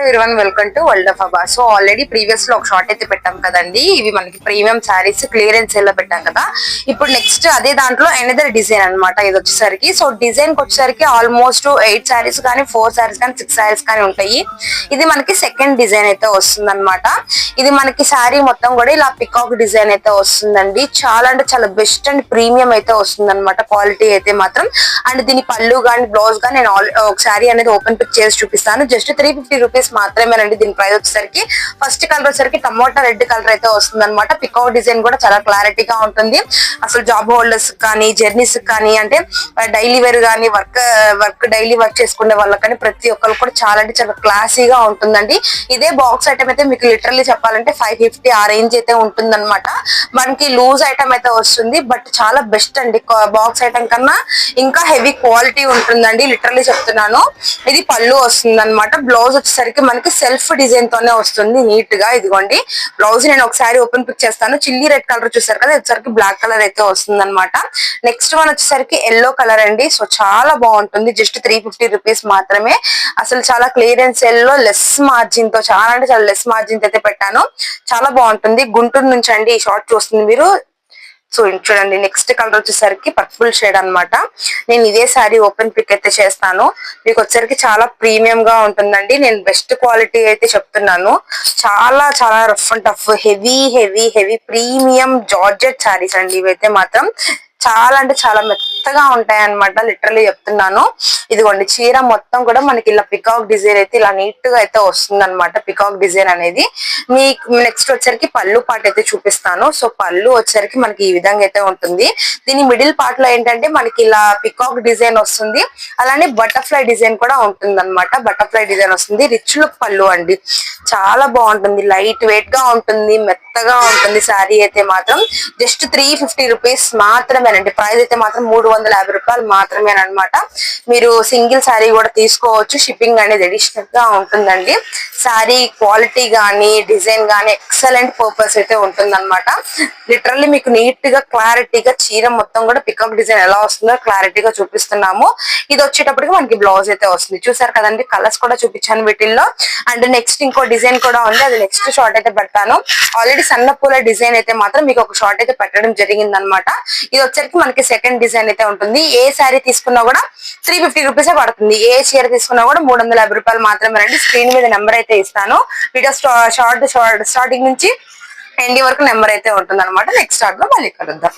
Everyone welcome to world of అబా. So already previous లో ఒక షార్ట్ అయితే పెట్టాం కదండి. ఇవి మనకి ప్రీమియం శారీస్ క్లియరెన్స్ సేల్ లో పెట్టాం కదా. ఇప్పుడు నెక్స్ట్ అదే దాంట్లో ఎనదర్ డిజైన్ అన్నమాట. ఇది వచ్చేసరికి సో డిజైన్ కి వచ్చేసరికి ఆల్మోస్ట్ 8 శారీస్ కానీ 4 శారీస్ కానీ 6 శారీస్ కానీ ఉంటాయి. ఇది మనకి సెకండ్ డిజైన్ అయితే వస్తుంది అనమాట. ఇది మనకి శారీ మొత్తం కూడా ఇలా పికాక్ డిజైన్ అయితే వస్తుందండి. చాలా అంటే చాలా బెస్ట్ అండ్ ప్రీమియం అయితే వస్తుంది అనమాట. క్వాలిటీ అయితే మాత్రం. అండ్ దీని పళ్ళు కానీ బ్లౌజ్ కానీ నేను ఒక శారీ అనేది ఓపెన్ పిక్ చేసి చూపిస్తాను. జస్ట్ 350 రూపీస్ మాత్రమేనండి. దీని ప్రైస్ వచ్చేసరికి ఫస్ట్ కలర్ వచ్చేసరికి టమోటా రెడ్ కలర్ అయితే వస్తుంది అనమాట. పికాక్ డిజైన్ కూడా చాలా క్లారిటీగా ఉంటుంది. అసలు జాబ్ హోల్డర్స్ కానీ జర్నీస్ కానీ అంటే డైలీ వేర్ కానీ డైలీ వర్క్ చేసుకునే వాళ్ళకి కానీ ప్రతి ఒక్కరు కూడా చాలా అంటే చాలా క్లాసీగా ఉంటుందండి. ఇదే బాక్స్ ఐటమ్ అయితే మీకు లిటరల్లీ చెప్పాలంటే 550 ఆ రేంజ్ అయితే ఉంటుంది అనమాట. మనకి లూజ్ ఐటమ్ అయితే వస్తుంది. బట్ చాలా బెస్ట్ అండి. బాక్స్ ఐటమ్ కన్నా ఇంకా హెవీ క్వాలిటీ ఉంటుందండి. లిటరల్లీ చెప్తున్నాను. ఇది పళ్ళు వస్తుంది అనమాట. బ్లౌజ్ వచ్చేసరికి మనకి సెల్ఫ్ డిజైన్ తోనే వస్తుంది నీట్ గా. ఇదిగోండి బ్లౌజ్ నేను ఒకసారి ఓపెన్ పిక్ చేస్తాను. చిల్లీ రెడ్ కలర్ చూసారు కదా, వచ్చేసరికి బ్లాక్ కలర్ అయితే వస్తుంది అనమాట. నెక్స్ట్ వన్ వచ్చేసరికి ఎల్లో కలర్ అండి. సో చాలా బాగుంటుంది. జస్ట్ 350 రూపీస్ మాత్రమే. అసలు చాలా క్లియరెన్స్ సేల్ లో లెస్ మార్జిన్ తో చాలా అంటే చాలా లెస్ మార్జిన్ అయితే పెట్టాను. చాలా బాగుంటుంది. గుంటూరు నుంచి అండి ఈ షార్ట్ చూస్తుంది మీరు. సో చూడండి నెక్స్ట్ కలర్ వచ్చేసరికి పర్పుల్ షేడ్ అనమాట. నేను ఇదే సారీ ఓపెన్ పిక్ అయితే చేస్తాను. మీకు వచ్చేసరికి చాలా ప్రీమియం గా ఉంటుందండి. నేను బెస్ట్ క్వాలిటీ అయితే చెప్తున్నాను. చాలా చాలా rough and tough heavy heavy heavy premium georgette saris అండి. ఇవైతే మాత్రం చాలా అంటే చాలా మెత్తగా ఉంటాయి అనమాట. లిటరల్లీ చెప్తున్నాను. ఇదిగోండి చీర మొత్తం కూడా మనకి ఇలా పికాక్ డిజైన్ అయితే ఇలా నీట్ గా అయితే వస్తుంది అనమాట. పికాక్ డిజైన్ అనేది మీకు నెక్స్ట్ వచ్చరికి పళ్ళు పార్ట్ అయితే చూపిస్తాను. సో పళ్ళు వచ్చరికి మనకి ఈ విధంగా అయితే ఉంటుంది. దీని మిడిల్ పార్ట్ లో ఏంటంటే మనకి ఇలా పికాక్ డిజైన్ వస్తుంది. అలానే బటర్ఫ్లై డిజైన్ కూడా ఉంటుంది అనమాట. బటర్ఫ్లై డిజైన్ వస్తుంది. రిచ్ లుక్ పళ్ళు అండి. చాలా బాగుంటుంది. లైట్ వెయిట్ గా ఉంటుంది. మెత్తగా ఉంటుంది. శారీ అయితే మాత్రం జస్ట్ 350 రూపీస్ మాత్రమేనండి. ప్రైస్ అయితే మాత్రం 350 రూపాయలు మాత్రమేనమాట. మీరు సింగిల్ శారీ కూడా తీసుకోవచ్చు. షిప్పింగ్ అనేది అడిషనల్ గా ఉంటుందండి. శారీ క్వాలిటీ గానీ డిజైన్ గానీ ఎక్సలెంట్ పర్పస్ అయితే ఉంటుంది అనమాట. లిటరల్లీ మీకు నీట్ గా క్లారిటీగా చీర మొత్తం కూడా పికప్ డిజైన్ ఎలా వస్తుందో క్లారిటీగా చూపిస్తున్నాము. ఇది వచ్చేటప్పటికి మనకి బ్లౌజ్ అయితే వస్తుంది. చూసారు కదండి కలర్స్ కూడా చూపించాను వీటిల్లో. అండ్ నెక్స్ట్ ఇంకో డిజైన్ కూడా ఉంది. అది నెక్స్ట్ షార్ట్ అయితే పెడతాను. ఆల్రెడీ సన్న పూల డిజైన్ అయితే మాత్రం మీకు ఒక షార్ట్ అయితే పెట్టడం జరిగింది అనమాట. ఇది వచ్చరికి మనకి సెకండ్ డిజైన్ అయితే ఉంటుంది. ఏ శారీ తీసుకున్నా కూడా 350 రూపీసే పడుతుంది. ఏ చీర తీసుకున్నా కూడా 350 రూపాయలు మాత్రమే రండి. స్క్రీన్ మీద నెంబర్ అయితే ఇస్తాను. వీడియో స్టార్టింగ్ నుంచి ఎండింగ్ వరకు నెంబర్ అయితే ఉంటుంది అనమాట. నెక్స్ట్ షార్ట్ లో మళ్ళీ కలుద్దాం.